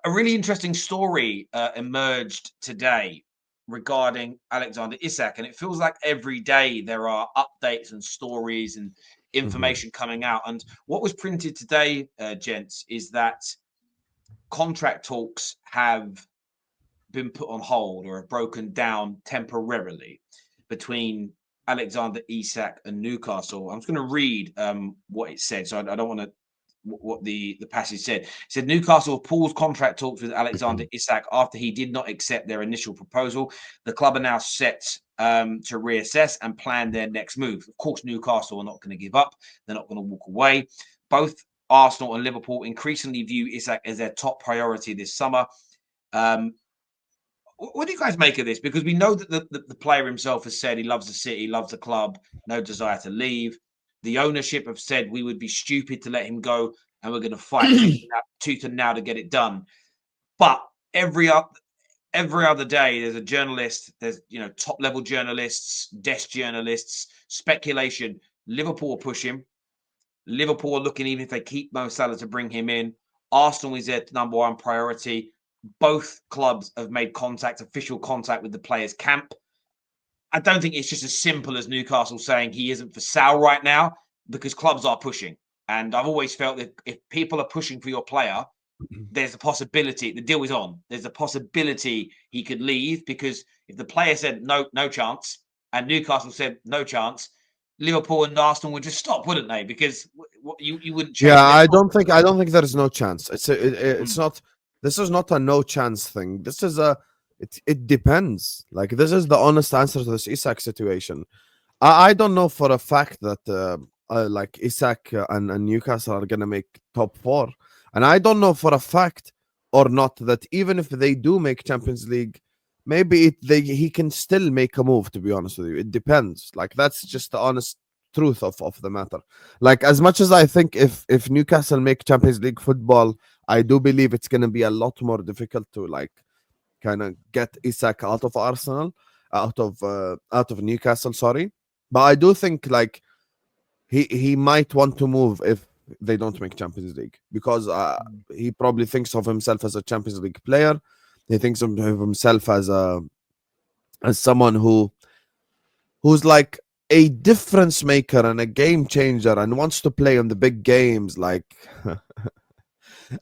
A really interesting story emerged today regarding Alexander Isak, and it feels like every day there are updates and stories and Hmm. information coming out. And what was printed today, gents, is that contract talks have been put on hold or have broken down temporarily between Alexander Isak and Newcastle. I'm just going to read what it said, so I don't want to what the passage said. It said Newcastle paused contract talks with Alexander Isak after he did not accept their initial proposal. The club are now set to reassess and plan their next move. Of course, Newcastle are not going to give up. They're not going to walk away. Both Arsenal and Liverpool increasingly view Isak as their top priority this summer. Um, what do you guys make of this? Because we know that the player himself has said he loves the city, loves the club, no desire to leave. The ownership have said we would be stupid to let him go, and we're going to fight tooth and nail to get it done. But every other day, there's a journalist. There's top level journalists, desk journalists, speculation. Liverpool push him. Liverpool are looking, even if they keep Mo Salah, to bring him in. Arsenal is their number one priority. Both clubs have made official contact with the players' camp. I don't think it's just as simple as Newcastle saying he isn't for sale right now, because clubs are pushing. And I've always felt that if people are pushing for your player, there's a possibility the deal is on. There's a possibility he could leave, because if the player said no chance, and Newcastle said no chance, Liverpool and Arsenal would just stop, wouldn't they? Because you wouldn't Yeah, change their I don't think there's no chance. It's mind. not. This is not a no chance thing. This is a. It depends. Like, this is the honest answer to this Isak situation. I don't know for a fact that like Isak and Newcastle are gonna make top four, and I don't know for a fact or not that even if they do make Champions League, maybe he can still make a move. To be honest with you, it depends. Like, that's just the honest truth of the matter. Like, as much as I think if Newcastle make Champions League football, I do believe it's gonna be a lot more difficult to like kind of get Isak out of Arsenal, out of Newcastle. Sorry, but I do think like he might want to move if they don't make Champions League, because he probably thinks of himself as a Champions League player. He thinks of himself as someone who's like a difference maker and a game changer and wants to play in the big games, like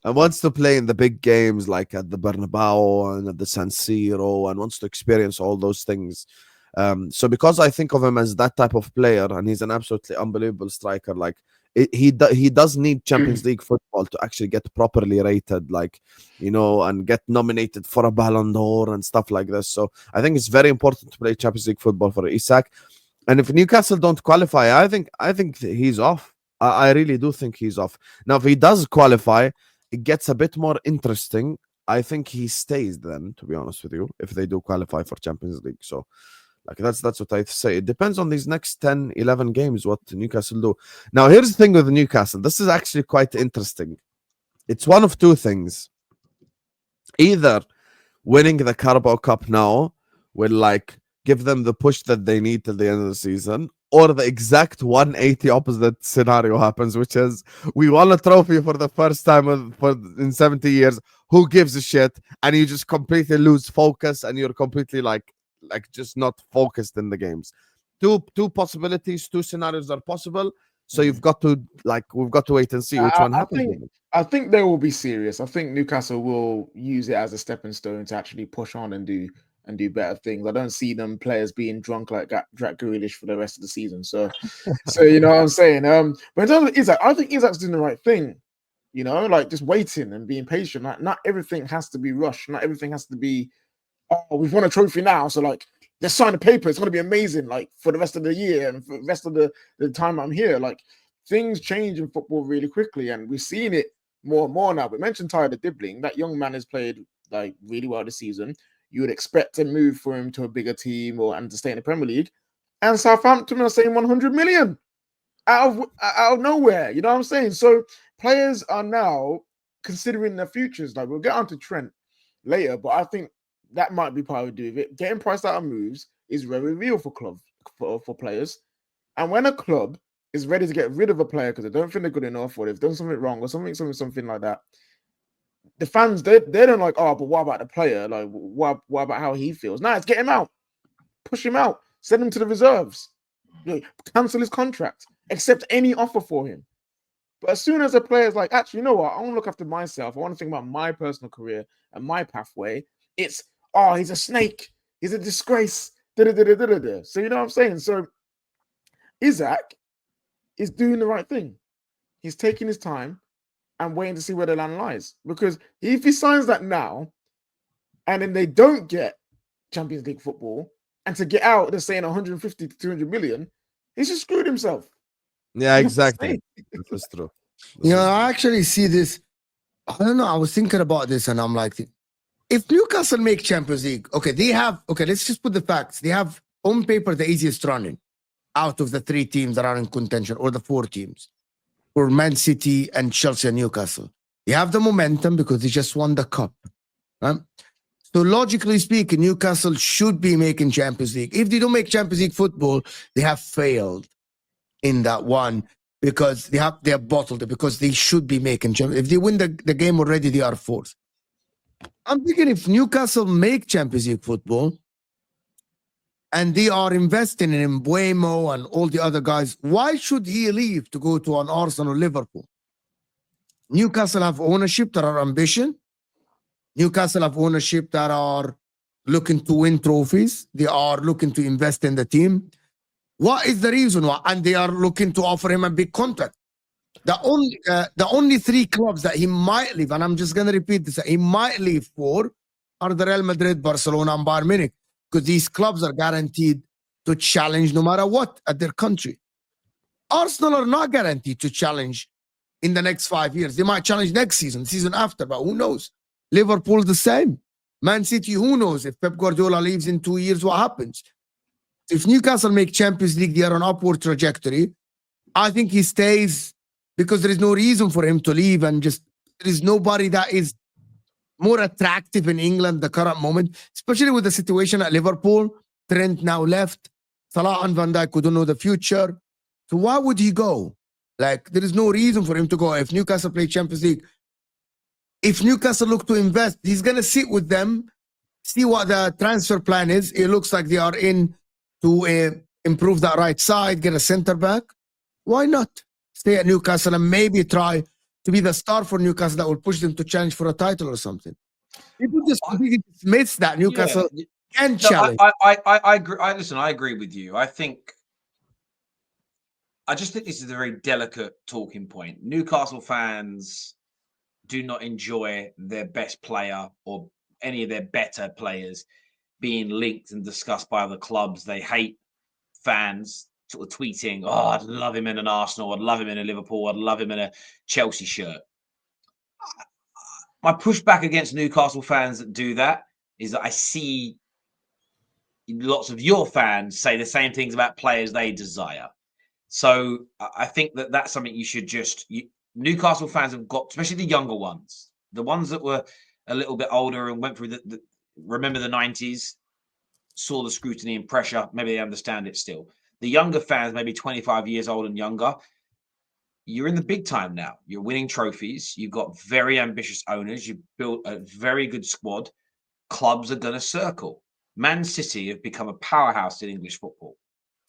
and wants to play in the big games like at the Bernabeu and at the San Siro, and wants to experience all those things. So because I think of him as that type of player, and he's an absolutely unbelievable striker, like he does need Champions League football to actually get properly rated, like, and get nominated for a Ballon d'Or and stuff like this. So I think it's very important to play Champions League football for Isak. And if Newcastle don't qualify, I think he's off. I really do think he's off. Now, if he does qualify, it gets a bit more interesting. I think he stays then, to be honest with you, if they do qualify for Champions League. So, like, that's what I say. It depends on these next 10, 11 games, what Newcastle do. Now, here's the thing with Newcastle. This is actually quite interesting. It's one of two things. Either winning the Carabao Cup now will, like, give them the push that they need till the end of the season, or the exact 180 opposite scenario happens, which is we won a trophy for the first time in 70 years. Who gives a shit? And you just completely lose focus, and you're completely like just not focused in the games. Two possibilities, two scenarios are possible. So Mhm. we've got to wait and see which I, one I happens. think I think they will be serious. I think Newcastle will use it as a stepping stone to actually push on and do better things. I don't see them players being drunk like Jack Grealish for the rest of the season. So you know what I'm saying. But in terms of Isak, I think Isak's doing the right thing. Like just waiting and being patient. Like not everything has to be rushed. Not everything has to be. Oh, we've won a trophy now, so like let's sign the paper. It's gonna be amazing, like for the rest of the year and for the rest of the time I'm here. Like things change in football really quickly, and we're seeing it more and more now. We mentioned Tyler Dibbling. That young man has played like really well this season. You would expect a move for him to a bigger team and to stay in the Premier League. And Southampton are saying 100 million out of nowhere. You know what I'm saying? So players are now considering their futures. Like we'll get on to Trent later, but I think that might be part of do with it. Getting priced out of moves is very real for clubs for players. And when a club is ready to get rid of a player because they don't think they're good enough or they've done something wrong or something like that, the fans, they don't like, oh, but what about the player? Like, what about how he feels? Nah, it's get him out, push him out, send him to the reserves, cancel his contract, accept any offer for him. But as soon as a player's like, actually, you know what? I want to look after myself. I want to think about my personal career and my pathway. It's, oh, he's a snake. He's a disgrace. So you know what I'm saying? So Isak is doing the right thing. He's taking his time and waiting to see where the land lies. Because if he signs that now, and then they don't get Champions League football, and to get out, they're saying 150 to 200 million, he's just screwed himself. Yeah, exactly. That's true. I actually see this. I don't know. I was thinking about this, and I'm like, if Newcastle make Champions League, let's just put the facts. They have on paper the easiest running out of the 3 teams that are in contention, or the 4 teams, or Man City and Chelsea and Newcastle. They have the momentum because they just won the cup. Right? So logically speaking, Newcastle should be making Champions League. If they don't make Champions League football, they have failed in that one, because they have bottled it, because they should be making Champions. If they win the game already, they are 4th. I'm thinking if Newcastle make Champions League football and they are investing in Mbuemo and all the other guys, why should he leave to go to an Arsenal or Liverpool? Newcastle have ownership that are ambition. Newcastle have ownership that are looking to win trophies. They are looking to invest in the team. What is the reason why? And they are looking to offer him a big contract. The only 3 clubs that he might leave, and I'm just going to repeat this, that he might leave for are the Real Madrid, Barcelona, and Bayern Munich, because these clubs are guaranteed to challenge no matter what at their country. Arsenal are not guaranteed to challenge in the next 5 years. They might challenge next season after, but who knows? Liverpool the same. Man City, who knows? If Pep Guardiola leaves in 2 years, what happens? If Newcastle make Champions League, they are on upward trajectory. I think he stays because there is no reason for him to leave, and just there is nobody that is more attractive in England the current moment, especially with the situation at Liverpool. Trent now left. Salah and Van Dijk, we don't know the future. So why would he go? Like, there is no reason for him to go. If Newcastle play Champions League, if Newcastle look to invest, he's going to sit with them, see what the transfer plan is. It looks like they are in to improve that right side, get a center back. Why not stay at Newcastle and maybe try to be the star for Newcastle that will push them to challenge for a title or something? People just completely dismiss that Newcastle can challenge. I agree. I agree with you. I just think this is a very delicate talking point. Newcastle fans do not enjoy their best player or any of their better players being linked and discussed by other clubs. They hate fans sort of tweeting, "Oh, I'd love him in an Arsenal. I'd love him in a Liverpool. I'd love him in a Chelsea shirt." My pushback against Newcastle fans that do that is that I see lots of your fans say the same things about players they desire. So I think that that's something you should Newcastle fans have got, especially the younger ones, the ones that were a little bit older and went through remember the 90s, saw the scrutiny and pressure. Maybe they understand it still. The younger fans, maybe 25 years old and younger, you're in the big time now. You're winning trophies. You've got very ambitious owners. You've built a very good squad. Clubs are going to circle. Man City have become a powerhouse in English football,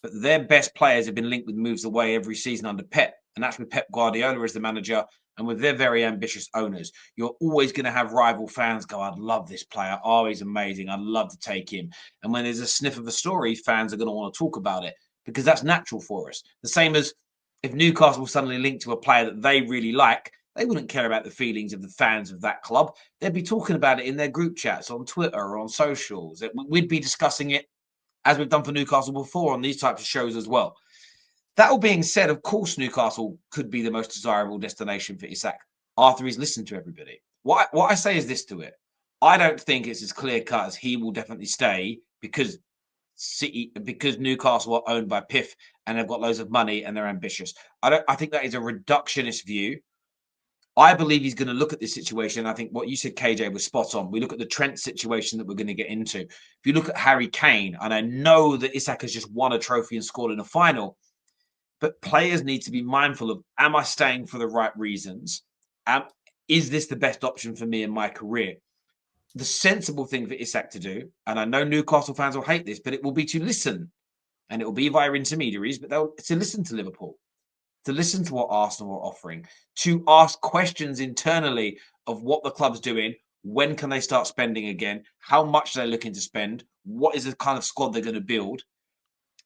but their best players have been linked with moves away every season under Pep. And that's with Pep Guardiola as the manager and with their very ambitious owners. You're always going to have rival fans go, "I'd love this player. Oh, he's amazing. I'd love to take him." And when there's a sniff of a story, fans are going to want to talk about it because that's natural for us. The same as if Newcastle suddenly linked to a player that they really like, they wouldn't care about the feelings of the fans of that club. They'd be talking about it in their group chats on Twitter or on socials. We'd be discussing it as we've done for Newcastle before on these types of shows as well. That all being said, of course, Newcastle could be the most desirable destination for Isak after he's listened to everybody. What I say is this to it. I don't think it's as clear cut as he will definitely stay because Newcastle are owned by Piff and they've got loads of money and they're ambitious. I think that is a reductionist view. I believe he's going to look at this situation. I think what you said, KJ, was spot on. We look at the Trent situation that we're going to get into. If you look at Harry Kane, and I know that Isak has just won a trophy and scored in a final, but players need to be mindful of, am I staying for the right reasons? is this the best option for me in my career? The sensible thing for Isak to do, and I know Newcastle fans will hate this, but it will be to listen, and it will be via intermediaries, but to listen to Liverpool, to listen to what Arsenal are offering, to ask questions internally of what the club's doing, when can they start spending again, how much they're looking to spend, what is the kind of squad they're going to build.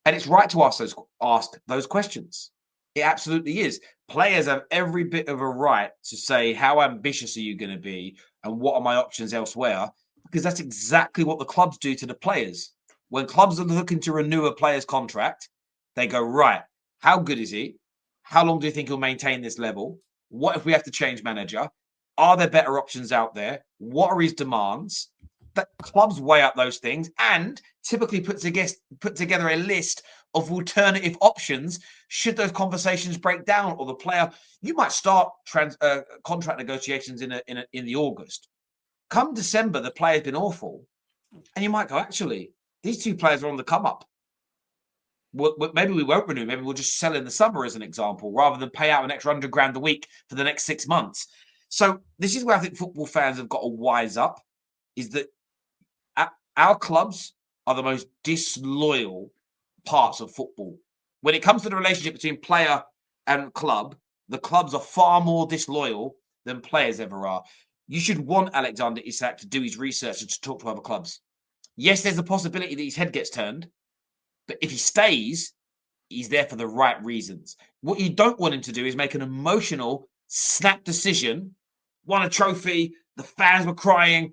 And it's right to ask those questions. It absolutely is. Players have every bit of a right to say, how ambitious are you going to be and what are my options elsewhere? Because that's exactly what the clubs do to the players. When clubs are looking to renew a player's contract, they go, right, how good is he? How long do you think he'll maintain this level? What if we have to change manager? Are there better options out there? What are his demands? That clubs weigh up those things and typically put together a list of alternative options should those conversations break down, or the player, you might start contract negotiations in the August. Come December, the player's been awful, and you might go, actually, these two players are on the come up. Maybe we won't renew. Maybe we'll just sell in the summer, as an example, rather than pay out an extra £100,000 a week for the next 6 months. So this is where I think football fans have got to wise up: is that our clubs are the most disloyal parts of football. When it comes to the relationship between player and club, the clubs are far more disloyal than players ever are. You should want Alexander Isak to do his research and to talk to other clubs. Yes, there's a possibility that his head gets turned, but if he stays, he's there for the right reasons. What you don't want him to do is make an emotional, snap decision, won a trophy, the fans were crying,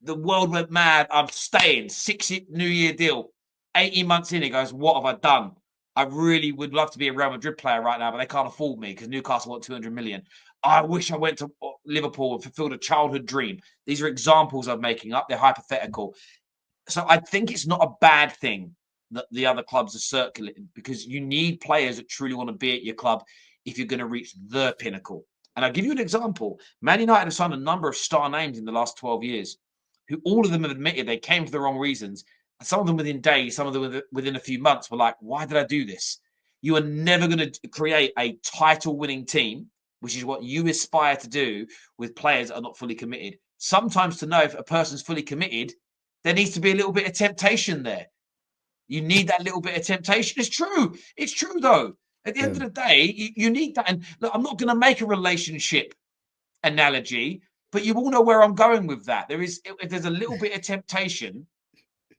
the world went mad, I'm staying, 6-year New Year deal. 18 months in, he goes, what have I done? I really would love to be a Real Madrid player right now, but they can't afford me because Newcastle want 200 million. I wish I went to Liverpool and fulfilled a childhood dream. These are examples I'm making up. They're hypothetical. So I think it's not a bad thing that the other clubs are circulating, because you need players that truly want to be at your club if you're going to reach the pinnacle. And I'll give you an example. Man United have signed a number of star names in the last 12 years, who all of them have admitted they came for the wrong reasons. And some of them within days, some of them within a few months were like, why did I do this? You are never going to create a title-winning team, which is what you aspire to do, with players that are not fully committed. Sometimes to know if a person's fully committed, there needs to be a little bit of temptation there. You need that little bit of temptation. It's true. It's true, though. At the end of the day, you need that. And look, I'm not going to make a relationship analogy, but you all know where I'm going with that. If there's a little bit of temptation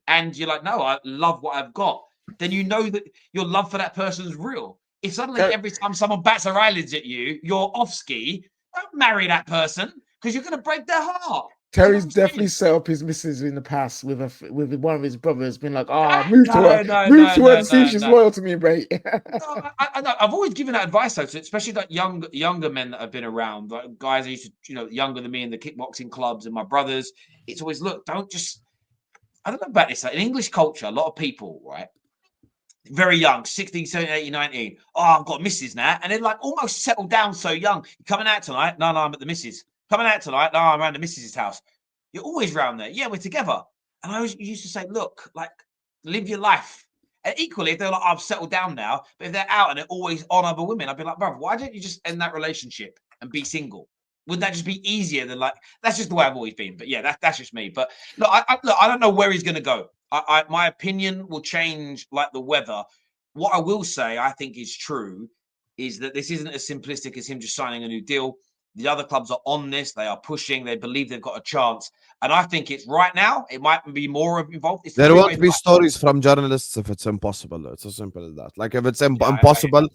and you're like, no, I love what I've got, then you know that your love for that person's real. If suddenly every time someone bats their eyelids at you, you're off ski, don't marry that person, because you're going to break their heart. Terry's definitely set up his missus in the past with one of his brothers, been like, move to her and see if she's loyal to me, mate. I've always given that advice, though, especially like younger men that have been around, like guys I used to, younger than me in the kickboxing clubs, and my brothers. It's always, look, don't just, I don't know about this, like in English culture, a lot of people, right, very young, 16, 17, 18, 19, I've got missus now, and they're like almost settled down so young. You coming out tonight? No, I'm at the missus. Coming out tonight? No, I'm around the missus's house. You're always around there. Yeah, we're together. And I always used to say, look, like, live your life. And equally, if they're like, I've settled down now, but if they're out and they're always on other women, I'd be like, brother, why don't you just end that relationship and be single? Wouldn't that just be easier than, like, that's just the way I've always been. But yeah, that's just me. But look, I don't know where he's going to go. My opinion will change like the weather. What I will say, I think is true, is that this isn't as simplistic as him just signing a new deal. The other clubs are on this. They are pushing. They believe they've got a chance. And I think it's right now, it might be more involved. There won't be stories from journalists if it's impossible. It's as simple as that. Like, if it's impossible,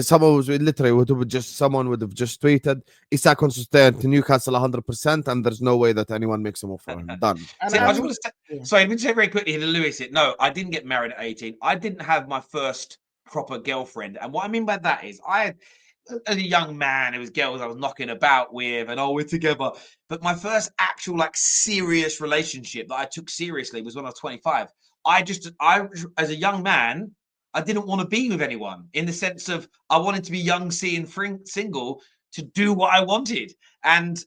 someone would have just tweeted, Isak wants to stay to Newcastle 100%, and there's no way that anyone makes a move for him. Done. See, I just want to say, sorry, let me say very quickly to Lewis, no, I didn't get married at 18. I didn't have my first proper girlfriend. And what I mean by that is as a young man, it was girls I was knocking about with, and we're together. But my first actual, like, serious relationship that I took seriously was when I was 25. I as a young man, I didn't want to be with anyone, in the sense of I wanted to be young, seeing, single, to do what I wanted. And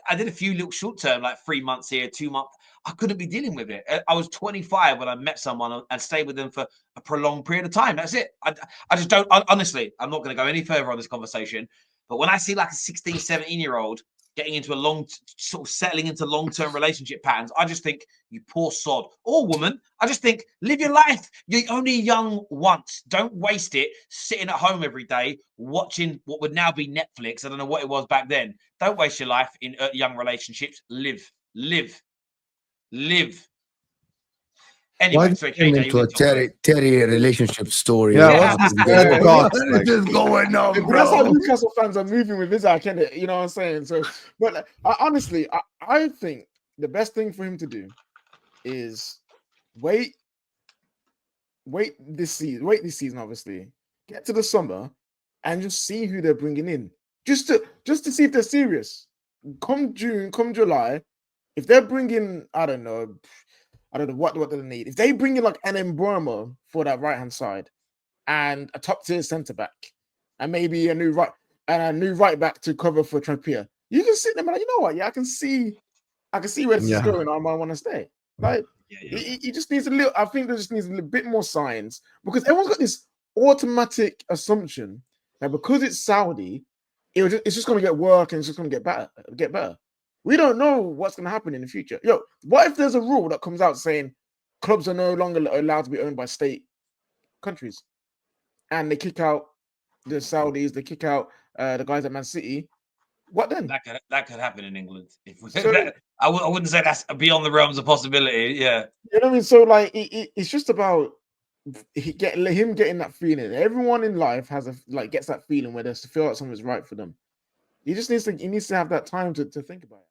I did a few little short term, like 3 months here, 2 months. I couldn't be dealing with it. I was 25 when I met someone and stayed with them for a prolonged period of time. That's it. I just don't, honestly, I'm not going to go any further on this conversation. But when I see like a 16, 17-year-old getting into a sort of settling into long-term relationship patterns. I just think you poor sod or woman. I just think live your life. You're only young once. Don't waste it sitting at home every day watching what would now be Netflix. I don't know what it was back then. Don't waste your life in young relationships. Live. Anyway, Why sorry, came KJ, into a Terry relationship story? Yeah, Yeah. what's this gods, What like? is this going on, But that's how bro? Newcastle fans are moving with Isak, isn't it? You know what I'm saying? So, but honestly, I think the best thing for him to do is wait this season, obviously, get to the summer and just see who they're bringing in, just to see if they're serious. Come June, come July, if they're bringing, I don't know what they need. If they bring in like an Burma for that right hand side and a top tier centre back and maybe a new right back to cover for Trippier, you can sit there and like, you know what? Yeah, I can see where this is going. I might want to stay. Like, he just needs a little. I think there just needs a little bit more signs because everyone's got this automatic assumption that because it's Saudi, it's just going to get work and it's just going to get better. We don't know what's going to happen in the future. Yo, what if there's a rule that comes out saying clubs are no longer allowed to be owned by state countries, and they kick out the Saudis, they kick out the guys at Man City? What then? That could happen in England. If we, So, I wouldn't say that's beyond the realms of possibility. Yeah, you know what I mean. So like, it's just about him getting that feeling. Everyone in life gets that feeling where they feel like something's right for them. He needs to have that time to think about it.